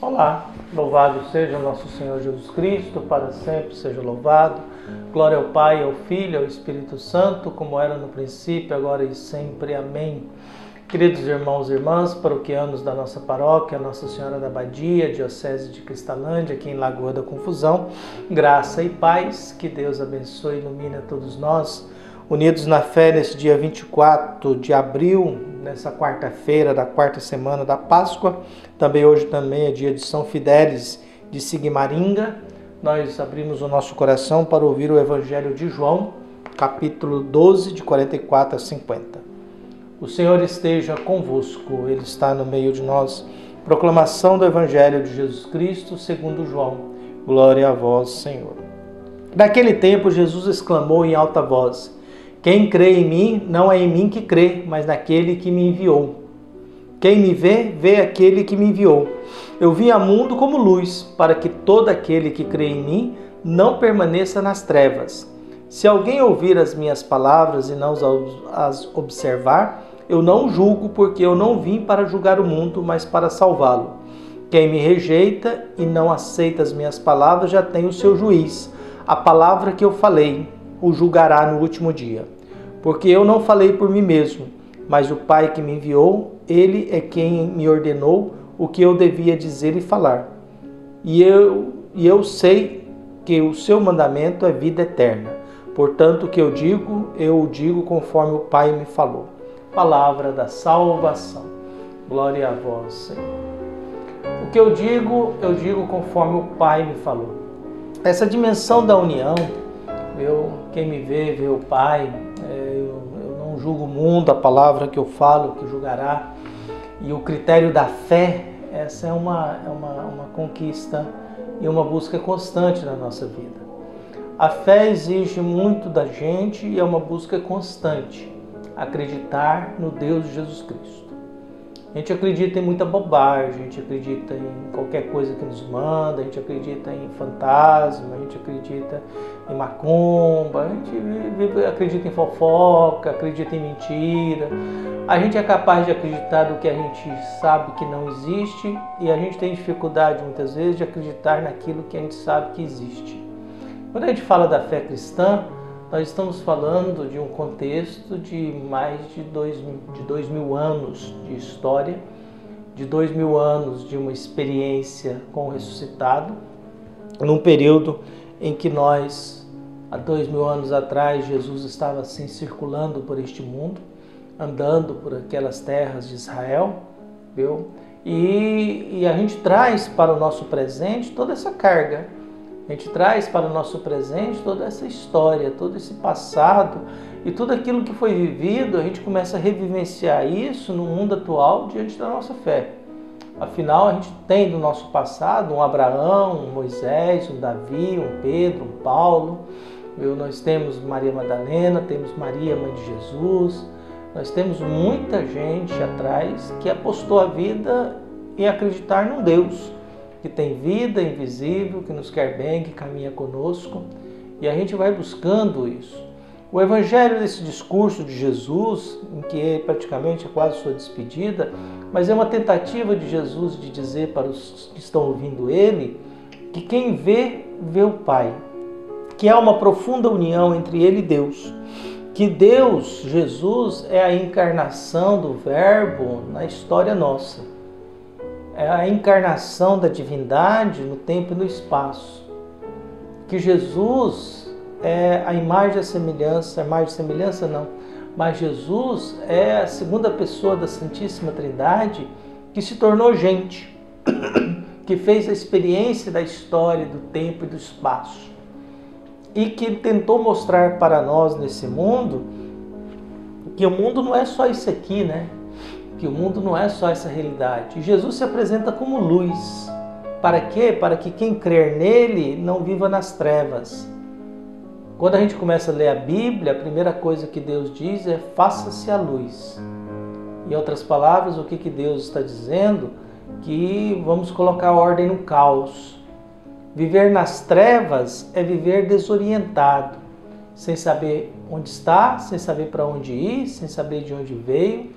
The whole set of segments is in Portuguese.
Olá, louvado seja nosso Senhor Jesus Cristo, para sempre seja louvado. Glória ao Pai, ao Filho, ao Espírito Santo, como era no princípio, agora e sempre. Amém. Queridos irmãos e irmãs, paroquianos da nossa paróquia, Nossa Senhora da Abadia, Diocese de Cristalândia, aqui em Lagoa da Confusão, graça e paz, que Deus abençoe e ilumine a todos nós, unidos na fé nesse dia 24 de abril, nessa quarta-feira da quarta semana da Páscoa. Hoje é dia de São Fidélis de Sigmaringa. Nós abrimos o nosso coração para ouvir o Evangelho de João, capítulo 12, de 44 a 50. O Senhor esteja convosco, Ele está no meio de nós. Proclamação do Evangelho de Jesus Cristo segundo João. Glória a vós, Senhor. Naquele tempo, Jesus exclamou em alta voz: quem crê em mim, não é em mim que crê, mas naquele que me enviou. Quem me vê, vê aquele que me enviou. Eu vim ao mundo como luz, para que todo aquele que crê em mim não permaneça nas trevas. Se alguém ouvir as minhas palavras e não as observar, eu não julgo, porque eu não vim para julgar o mundo, mas para salvá-lo. Quem me rejeita e não aceita as minhas palavras já tem o seu juiz. A palavra que eu falei o julgará no último dia. Porque eu não falei por mim mesmo, mas o Pai que me enviou, Ele é quem me ordenou o que eu devia dizer e falar. E eu sei que o seu mandamento é vida eterna. Portanto, o que eu o digo conforme o Pai me falou. Palavra da salvação. Glória a vós, Senhor. O que eu digo conforme o Pai me falou. Essa dimensão da união, quem me vê o Pai. Eu não julgo o mundo, a palavra que eu falo, que julgará. E o critério da fé, essa é uma conquista e uma busca constante na nossa vida. A fé exige muito da gente e é uma busca constante. Acreditar no Deus de Jesus Cristo. A gente acredita em muita bobagem, a gente acredita em qualquer coisa que nos manda, a gente acredita em fantasma, a gente acredita em macumba, a gente acredita em fofoca, acredita em mentira. A gente é capaz de acreditar do que a gente sabe que não existe e a gente tem dificuldade muitas vezes de acreditar naquilo que a gente sabe que existe. Quando a gente fala da fé cristã, nós estamos falando de um contexto de mais de 2.000 anos de história, de 2.000 anos de uma experiência com o ressuscitado, num período em que nós, há 2.000 anos atrás, Jesus estava assim circulando por este mundo, andando por aquelas terras de Israel, viu? E a gente traz para o nosso presente toda essa carga. A gente traz para o nosso presente toda essa história, todo esse passado e tudo aquilo que foi vivido, a gente começa a revivenciar isso no mundo atual diante da nossa fé. Afinal, a gente tem do nosso passado um Abraão, um Moisés, um Davi, um Pedro, um Paulo. Nós temos Maria Madalena, temos Maria, mãe de Jesus. Nós temos muita gente atrás que apostou a vida em acreditar num Deus que tem vida invisível, que nos quer bem, que caminha conosco, e a gente vai buscando isso. O Evangelho desse discurso de Jesus, em que praticamente é quase sua despedida, mas é uma tentativa de Jesus de dizer para os que estão ouvindo Ele, que quem vê, vê o Pai, que há uma profunda união entre Ele e Deus, que Deus, Jesus, é a encarnação do Verbo na história nossa. É a encarnação da divindade no tempo e no espaço. Que Jesus é a imagem e semelhança não, mas Jesus é a segunda pessoa da Santíssima Trindade que se tornou gente, que fez a experiência da história, do tempo e do espaço. E que tentou mostrar para nós nesse mundo que o mundo não é só isso aqui, né? Que o mundo não é só essa realidade. E Jesus se apresenta como luz. Para quê? Para que quem crer nele não viva nas trevas. Quando a gente começa a ler a Bíblia, a primeira coisa que Deus diz é: faça-se a luz. Em outras palavras, o que Deus está dizendo? Que vamos colocar ordem no caos. Viver nas trevas é viver desorientado, sem saber onde está, sem saber para onde ir, sem saber de onde veio.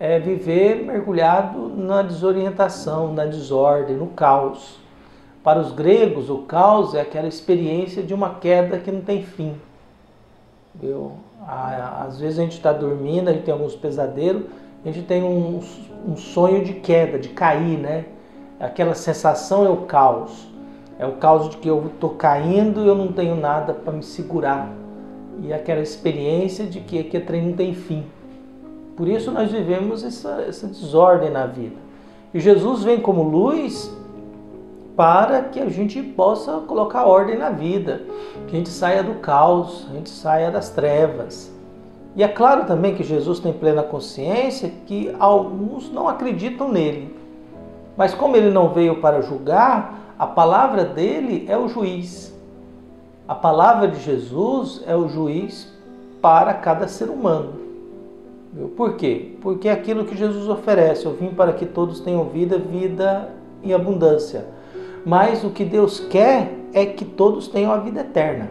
é viver mergulhado na desorientação, na desordem, no caos. Para os gregos, o caos é aquela experiência de uma queda que não tem fim. Às vezes a gente está dormindo, a gente tem alguns pesadelos, a gente tem um sonho de queda, de cair, né? Aquela sensação é o caos. É o caos de que eu estou caindo e eu não tenho nada para me segurar. E aquela experiência de que aquele trem não tem fim. Por isso nós vivemos essa desordem na vida. E Jesus vem como luz para que a gente possa colocar ordem na vida, que a gente saia do caos, a gente saia das trevas. E é claro também que Jesus tem plena consciência que alguns não acreditam nele. Mas como ele não veio para julgar, a palavra dele é o juiz. A palavra de Jesus é o juiz para cada ser humano. Por quê? Porque é aquilo que Jesus oferece. Eu vim para que todos tenham vida, vida em abundância. Mas o que Deus quer é que todos tenham a vida eterna.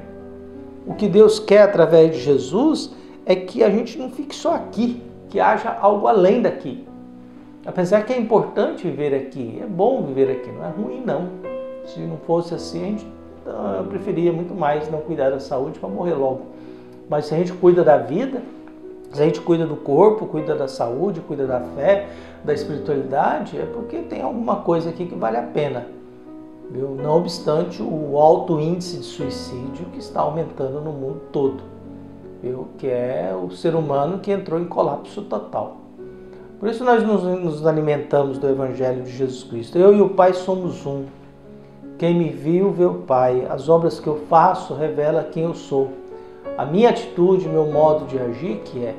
O que Deus quer através de Jesus é que a gente não fique só aqui, que haja algo além daqui. Apesar que é importante viver aqui, é bom viver aqui, não é ruim não. Se não fosse assim, eu preferia muito mais não cuidar da saúde para morrer logo. Mas se a gente cuida da vida, se a gente cuida do corpo, cuida da saúde, cuida da fé, da espiritualidade, é porque tem alguma coisa aqui que vale a pena. Não obstante o alto índice de suicídio que está aumentando no mundo todo, que é o ser humano que entrou em colapso total. Por isso nós nos alimentamos do Evangelho de Jesus Cristo. Eu e o Pai somos um. Quem me viu, vê o Pai. As obras que eu faço revelam quem eu sou. A minha atitude, meu modo de agir, que é.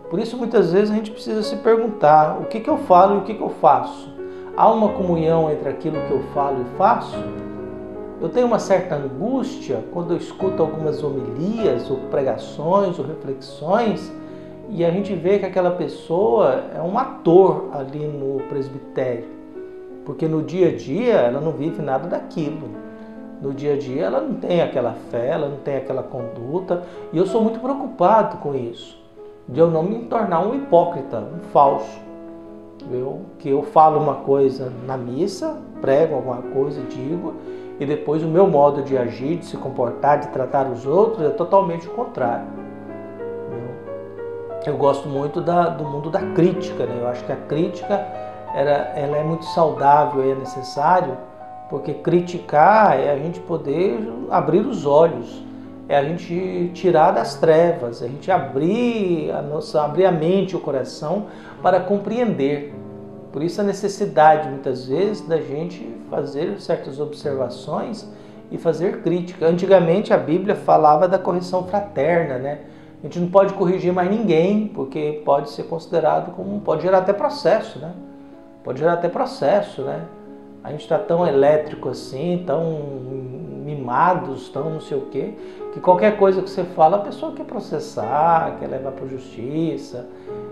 Por isso muitas vezes a gente precisa se perguntar o que eu falo e o que eu faço. Há uma comunhão entre aquilo que eu falo e faço? Eu tenho uma certa angústia quando eu escuto algumas homilias, ou pregações, ou reflexões, e a gente vê que aquela pessoa é um ator ali no presbitério. Porque no dia a dia ela não vive nada daquilo. No dia a dia ela não tem aquela fé, ela não tem aquela conduta, e eu sou muito preocupado com isso, de eu não me tornar um hipócrita, um falso. Que eu falo uma coisa na missa, prego alguma coisa, digo, e depois o meu modo de agir, de se comportar, de tratar os outros é totalmente o contrário. Eu gosto muito do mundo da crítica, né? Eu acho que a crítica ela é muito saudável e é necessário, porque criticar é a gente poder abrir os olhos, é a gente tirar das trevas, é a gente abrir a mente, o coração para compreender. Por isso a necessidade, muitas vezes, da gente fazer certas observações e fazer crítica. Antigamente a Bíblia falava da correção fraterna, né? A gente não pode corrigir mais ninguém, porque pode ser considerado como... pode gerar até processo, né? Pode gerar até processo, né? A gente está tão elétrico assim, tão mimados, tão não sei o quê, que qualquer coisa que você fala, a pessoa quer processar, quer levar para a justiça.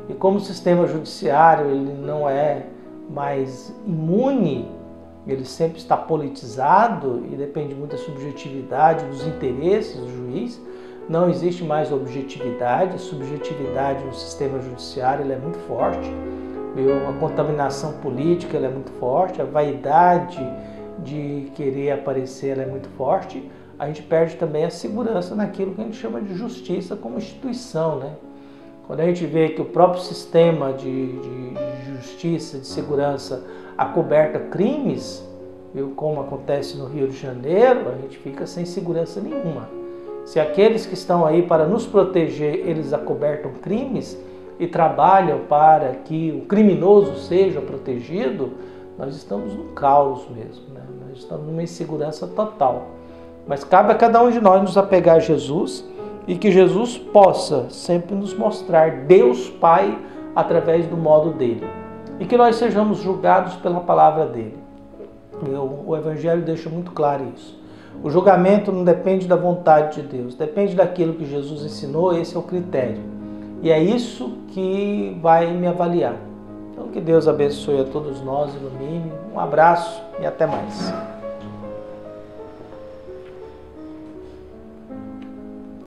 E como o sistema judiciário ele não é mais imune, ele sempre está politizado e depende muito da subjetividade, dos interesses do juiz, não existe mais objetividade, a subjetividade no sistema judiciário ele é muito forte. A contaminação política ela é muito forte, a vaidade de querer aparecer ela é muito forte. A gente perde também a segurança naquilo que a gente chama de justiça como instituição, né? Quando a gente vê que o próprio sistema de justiça, de segurança, acoberta crimes, como acontece no Rio de Janeiro, a gente fica sem segurança nenhuma. Se aqueles que estão aí para nos proteger, eles acobertam crimes, e trabalham para que o criminoso seja protegido, nós estamos no caos mesmo, né? Nós estamos numa insegurança total. Mas cabe a cada um de nós nos apegar a Jesus e que Jesus possa sempre nos mostrar Deus Pai através do modo dele. E que nós sejamos julgados pela palavra dele. O Evangelho deixa muito claro isso. O julgamento não depende da vontade de Deus, depende daquilo que Jesus ensinou, esse é o critério. E é isso que vai me avaliar. Então que Deus abençoe a todos nós, ilumine. Um abraço e até mais.